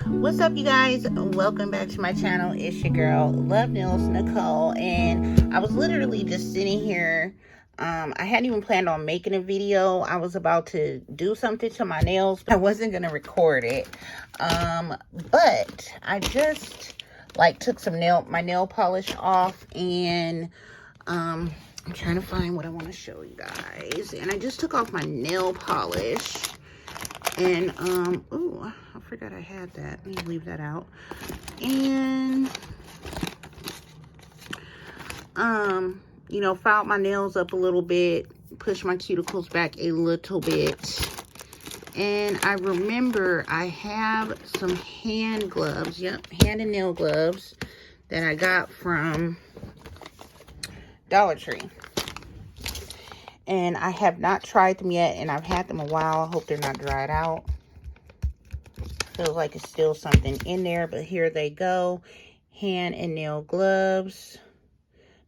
What's up, you guys? Welcome back to my channel. It's your girl LuvNailsNicole, and I was literally just sitting here. I hadn't even planned on making a video. I was about to do something to my nails, but I wasn't gonna record it. But I just took some my nail polish off, and I'm trying to find what I want to show you guys. And I just took off my nail polish. And, oh, I forgot I had that. Let me leave that out. And, you know, filed my nails up a little bit, pushed my cuticles back a little bit. And I remember I have some hand gloves, hand and nail gloves that I got from Dollar Tree. And I have not tried them yet, and I've had them a while. I hope they're not dried out. Feels like it's still something in there, but here they go. Hand and nail gloves.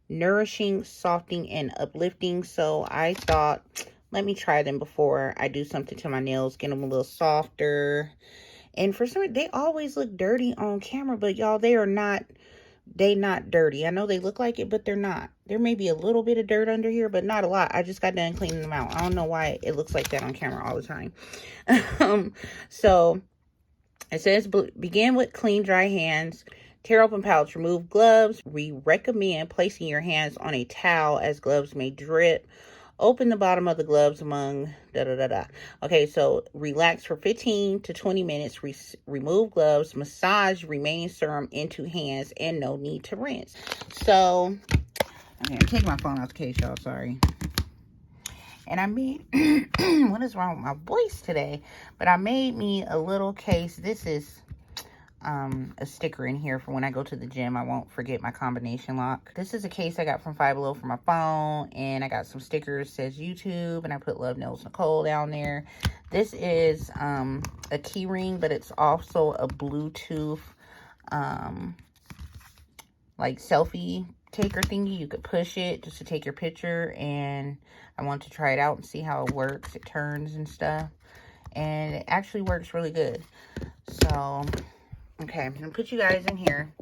Nourishing, softening, and uplifting. So I thought, let me try them before I do something to my nails. Get them a little softer. And for some reason, they always look dirty on camera, but y'all, they're not dirty. I know they look like it, but they're not. There may be a little bit of dirt under here, but not a lot. I just got done cleaning them out. I don't know why it looks like that on camera all the time. So it says, begin with clean, dry hands. Tear open pouch, remove gloves. We recommend placing your hands on a towel as gloves may drip. Open the bottom of the gloves among Okay, so relax for 15 to 20 minutes. Remove gloves. Massage remaining serum into hands, and no need to rinse. So, okay, I'm taking my phone out the case, y'all. Sorry. And I made, what is wrong with my voice today? But I made me a little case. This is a sticker in here for when I go to the gym. I won't forget my combination lock. This is a case I got from Five Below for my phone, and I got some stickers. It says YouTube, and I put LuvNailsNicole down there. This is a key ring, but it's also a Bluetooth like selfie taker thingy. You could push it just to take your picture, and I want to try it out and see how it works. It turns and stuff, and it actually works really good. So okay, I'm gonna put you guys in here.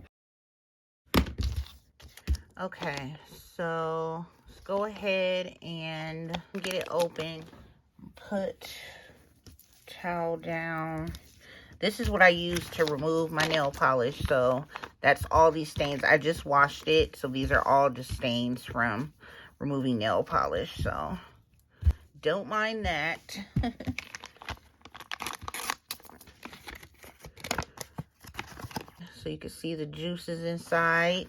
Okay, so let's go ahead and get it open. Put towel down. This is what I use to remove my nail polish. So that's all these stains. I just washed it, so these are all just stains from removing nail polish. So don't mind that. So you can see the juices inside.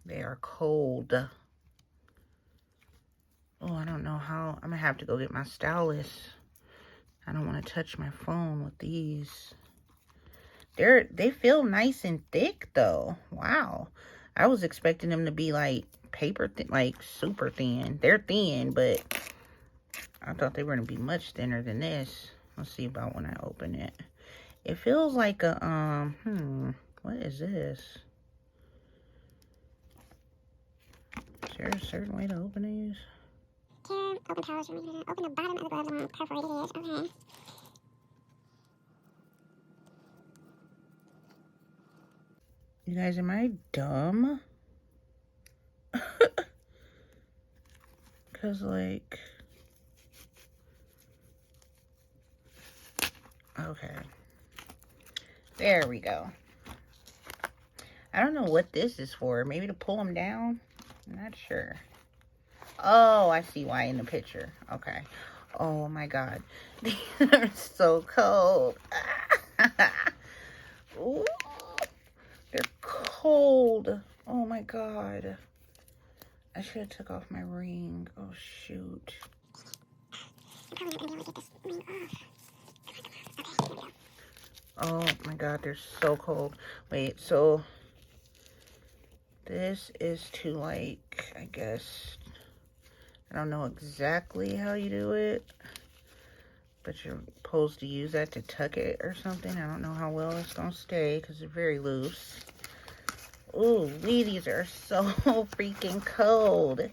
They are cold. Oh, I don't know how. I'm gonna have to go get my stylus. I don't want to touch my phone with these. They feel nice and thick though. Wow. I was expecting them to be like paper thin, like super thin. They're thin, but I thought they were gonna be much thinner than this. Let's see about when I open it. It feels like a, what is this? Is there a certain way to open these? Tear, open pouch, open the bottom of the glove along perforated edge. Okay. You guys, am I dumb? Because, like, okay. There we go. I don't know what this is for. Maybe to pull them down? I'm not sure. Oh, I see why in the picture. Okay. Oh my God. These are so cold. Ooh, they're cold. Oh my God. I should have took off my ring. Oh shoot. I'm probably not gonna be able to get this ring off. Oh my God, they're so cold. Wait, so this is to, like, I guess, I don't know exactly how you do it, but you're supposed to use that to tuck it or something. I don't know how well it's gonna stay because they're very loose. Ooh, these are so freaking cold.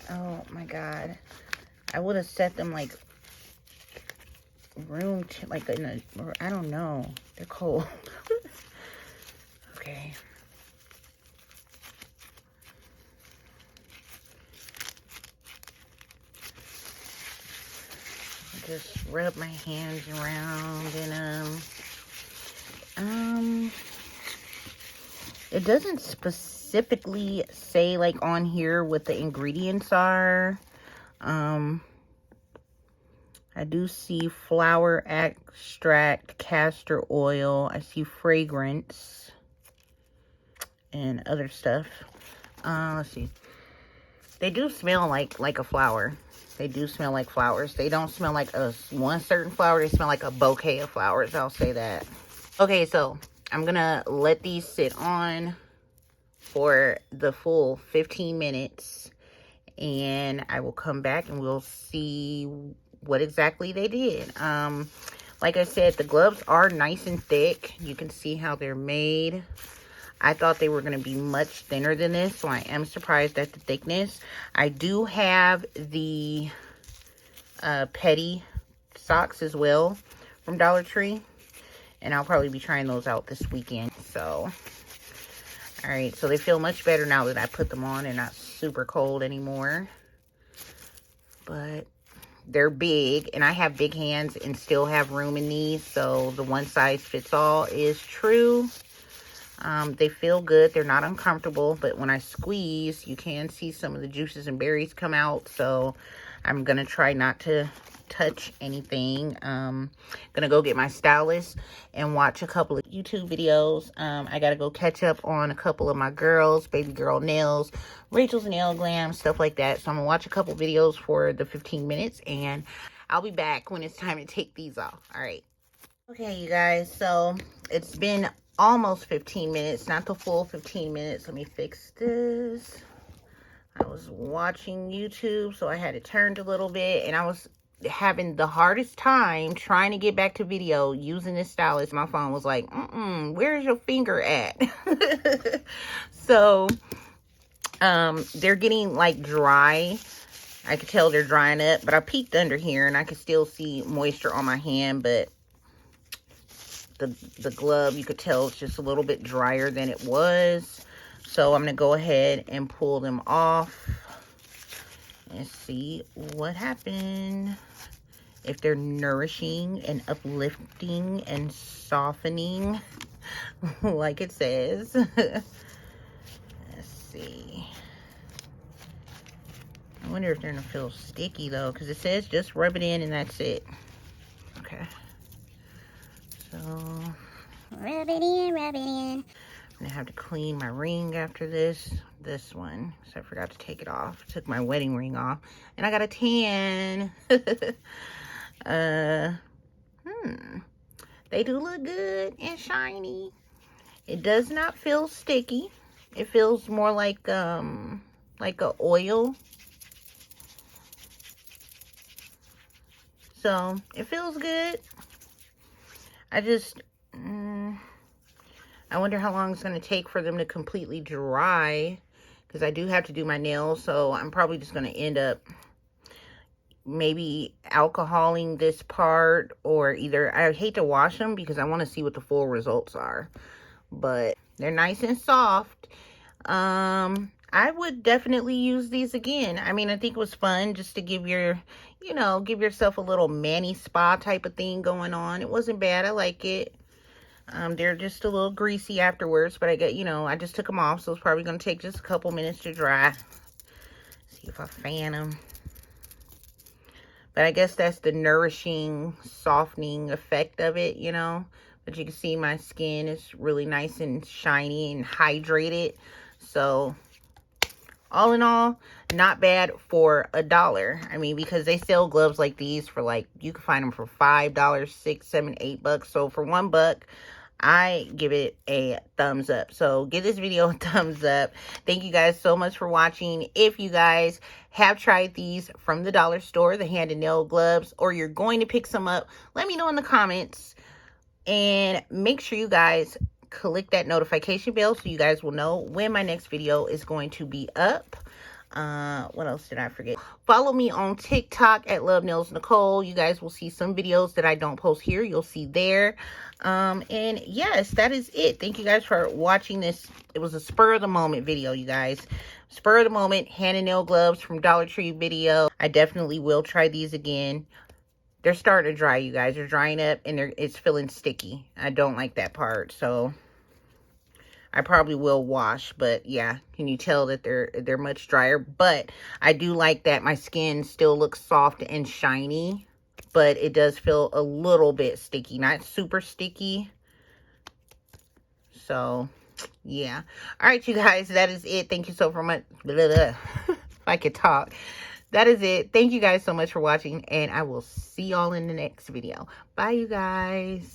Oh my God. I would have set them like room, like in a, or I don't know. They're cold. Okay. Just rub my hands around in them. It doesn't specifically say like on here what the ingredients are. I do see flower extract, castor oil. I see fragrance and other stuff. Let's see. They do smell like a flower. They do smell like flowers. They don't smell like one certain flower. They smell like a bouquet of flowers. I'll say that. Okay, so I'm gonna let these sit on for the full 15 minutes. And I will come back and we'll see what exactly they did. Like I said, the gloves are nice and thick. You can see how they're made. I thought they were going to be much thinner than this, so I am surprised at the thickness. I do have the petty socks as well from Dollar Tree, and I'll probably be trying those out this weekend. So, all right, so they feel much better now that I put them on. They're not super cold anymore, but they're big, and I have big hands and still have room in these, so the one size fits all is true. They feel good. They're not uncomfortable, but when I squeeze, you can see some of the juices and berries come out, so I'm gonna try not to touch anything. Gonna go get my stylus and watch a couple of YouTube videos. I gotta go catch up on a couple of my girls, baby girl nails, Rachel's nail glam, stuff like that. So I'm gonna watch a couple videos for the 15 minutes, and I'll be back when it's time to take these off. All right. Okay, you guys, so it's been almost 15 minutes, not the full 15 minutes. Let me fix this. I was watching YouTube, so I had it turned a little bit, and I was having the hardest time trying to get back to video using this stylus. My phone was like, where's your finger at? So, they're getting like dry. I could tell they're drying up, but I peeked under here and I could still see moisture on my hand, but the glove, you could tell it's just a little bit drier than it was. So I'm going to go ahead and pull them off and see what happened. If they're nourishing and uplifting and softening like it says. Let's see. I wonder if they're going to feel sticky though, because it says just rub it in and that's it. Okay. So, Rub it in, rub it in. I'm gonna have to clean my ring after this one, so I forgot to take it off. Took my wedding ring off, and I got a tan. They do look good and shiny. It does not feel sticky. It feels more like a oil. So it feels good. I just, I wonder how long it's going to take for them to completely dry, because I do have to do my nails, so I'm probably just going to end up maybe alcoholing this part, or either, I hate to wash them because I want to see what the full results are, but they're nice and soft. I would definitely use these again. I mean, I think it was fun just to give your, give yourself a little mani spa type of thing going on. It wasn't bad. I like it. They're just a little greasy afterwards, but I get, I just took them off, so it's probably going to take just a couple minutes to dry. See if I fan them. But I guess that's the nourishing, softening effect of it, But you can see my skin is really nice and shiny and hydrated. So, all in all, not bad for $1. I mean, because they sell gloves like these for you can find them for $5, $6, $7, $8. So for $1, I give it a thumbs up. So give this video a thumbs up. Thank you guys so much for watching. If you guys have tried these from the dollar store, the hand and nail gloves, or you're going to pick some up, let me know in the comments. And make sure you guys click that notification bell so you guys will know when my next video is going to be up. What else did I forget? Follow me on TikTok at LuvNailsNicole. You guys will see some videos that I don't post here. You'll see there. And yes, that is it. Thank you guys for watching this. It was a spur of the moment video, you guys. Spur of the moment hand and nail gloves from Dollar Tree video. I definitely will try these again. They're starting to dry, you guys. They're drying up and it's feeling sticky. I don't like that part, so I probably will wash, but yeah, can you tell that they're much drier? But I do like that my skin still looks soft and shiny, but it does feel a little bit sticky, not super sticky. So yeah, all right, you guys, that is it. Thank you so much. If I could talk. That is it. Thank you guys so much for watching, and I will see y'all in the next video. Bye, you guys.